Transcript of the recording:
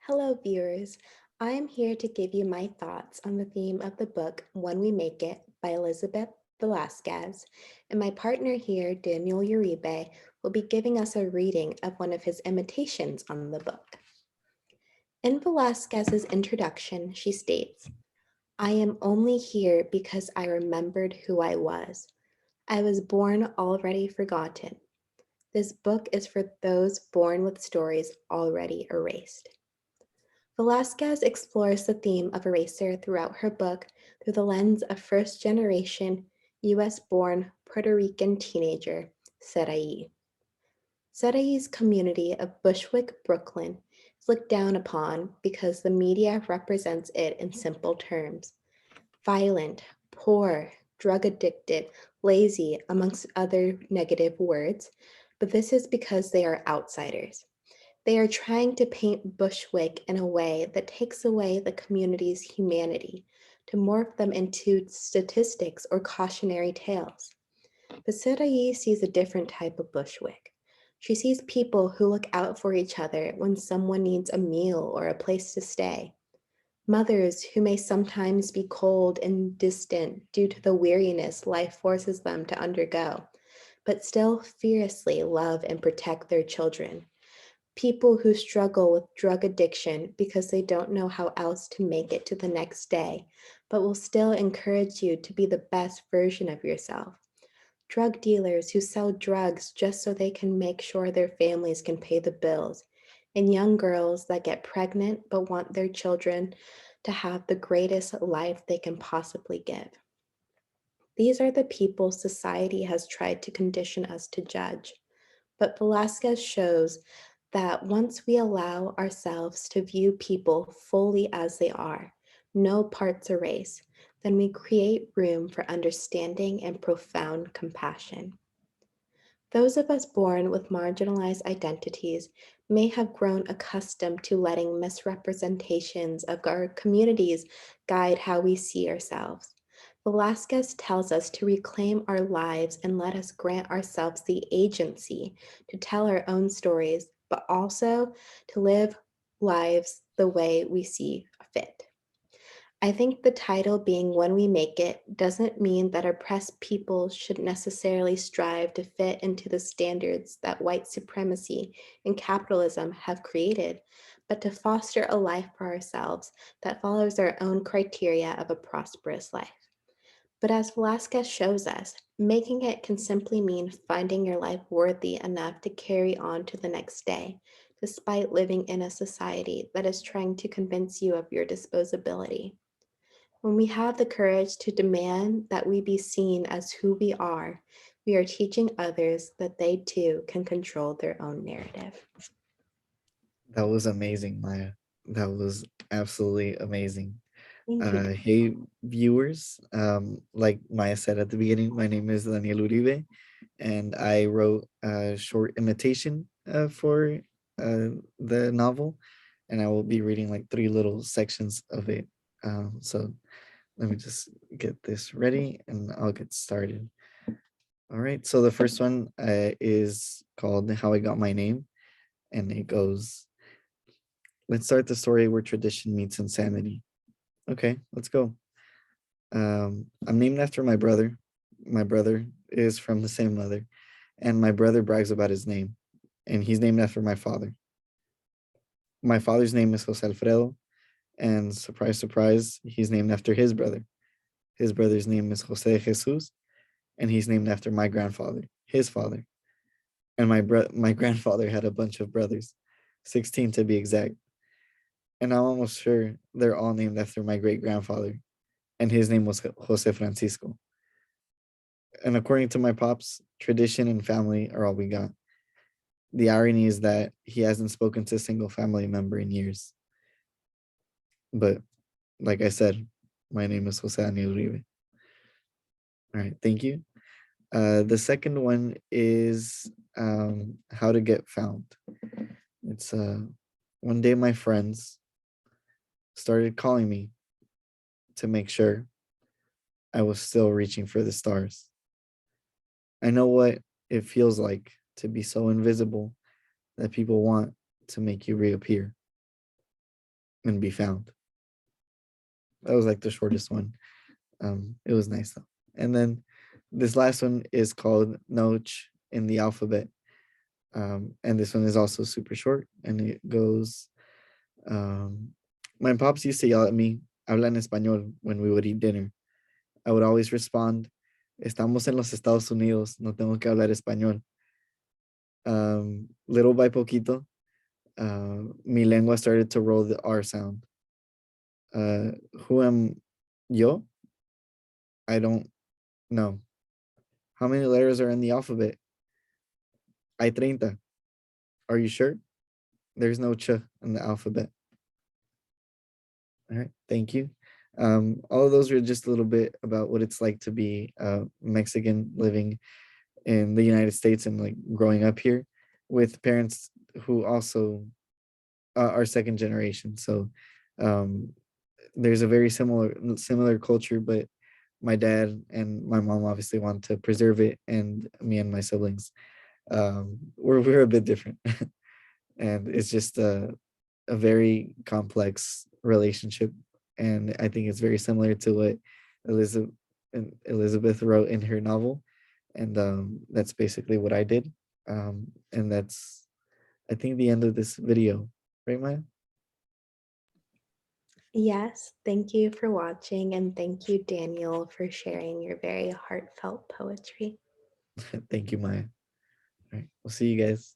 Hello, viewers. I am here to give you my thoughts on the theme of the book When We Make It by Elizabeth Velasquez, and my partner here, Daniel Uribe, will be giving us a reading of one of his imitations on the book. In Velasquez's introduction, she states, I am only here because I remembered who I was. I was born already forgotten. This book is for those born with stories already erased. Velasquez explores the theme of erasure throughout her book through the lens of first-generation, US-born Puerto Rican teenager Sarai. Sarai's community of Bushwick, Brooklyn is looked down upon because the media represents it in simple terms. Violent, poor, drug-addicted, lazy, amongst other negative words, but this is because they are outsiders. They are trying to paint Bushwick in a way that takes away the community's humanity, to morph them into statistics or cautionary tales. But Sarai sees a different type of Bushwick. She sees people who look out for each other when someone needs a meal or a place to stay. Mothers who may sometimes be cold and distant due to the weariness life forces them to undergo, but still fiercely love and protect their children. People who struggle with drug addiction because they don't know how else to make it to the next day, but will still encourage you to be the best version of yourself. Drug dealers who sell drugs just so they can make sure their families can pay the bills. And young girls that get pregnant but want their children to have the greatest life they can possibly give. These are the people society has tried to condition us to judge. But Velasquez shows that once we allow ourselves to view people fully as they are, no parts erased, then we create room for understanding and profound compassion. Those of us born with marginalized identities may have grown accustomed to letting misrepresentations of our communities guide how we see ourselves. Velasquez tells us to reclaim our lives and let us grant ourselves the agency to tell our own stories, but also to live lives the way we see fit. I think the title being When We Make It doesn't mean that oppressed people should necessarily strive to fit into the standards that white supremacy and capitalism have created, but to foster a life for ourselves that follows our own criteria of a prosperous life. But as Velasquez shows us, making it can simply mean finding your life worthy enough to carry on to the next day, despite living in a society that is trying to convince you of your disposability. When we have the courage to demand that we be seen as who we are teaching others that they too can control their own narrative. That was amazing, Maya. That was absolutely amazing. Thank you. Hey, viewers. Like Maya said at the beginning, my name is Daniel Uribe, and I wrote a short imitation for the novel, and I will be reading like three little sections of it. So let me just get this ready, and I'll get started. All right. So the first one is called "How I Got My Name," and it goes. Let's start the story where tradition meets insanity. Okay, let's go. I'm named after my brother. My brother is from the same mother, and my brother brags about his name, and he's named after my father. My father's name is Jose Alfredo, and surprise, surprise, he's named after his brother. His brother's name is Jose Jesus, and he's named after my grandfather, his father. And my grandfather had a bunch of brothers, 16 to be exact. And I'm almost sure they're all named after my great grandfather, and his name was Jose Francisco. And according to my pops, tradition and family are all we got. The irony is that he hasn't spoken to a single family member in years. But like I said, my name is Jose Daniel Uribe. All right, thank you. The second one is how to get found. It's one day my friends started calling me to make sure I was still reaching for the stars. I know what it feels like to be so invisible that people want to make you reappear. and be found. That was like the shortest one. It was nice though. And then this last one is called Noach in the alphabet. And this one is also super short, and it goes, um, my pops used to yell at me, habla en español, when we would eat dinner. I would always respond, estamos en los Estados Unidos, no tengo que hablar español. Little by poquito, mi lengua started to roll the R sound. Uh, who am yo? I don't know. How many letters are in the alphabet? Hay 30. Are you sure? There's no ch in the alphabet. All right, thank you. All of those were just a little bit about what it's like to be Mexican living in the United States and like growing up here with parents who also are second generation. So um, there's a very similar culture, but my dad and my mom obviously want to preserve it, and me and my siblings we're a bit different, and it's just a very complex relationship, and I think it's very similar to what Elizabeth Elizabeth wrote in her novel, and that's basically what I did, and that's I think the end of this video, right, Maya? Yes, thank you for watching, and thank you, Daniel, for sharing your very heartfelt poetry. Thank you, Maya. All right, we'll see you guys.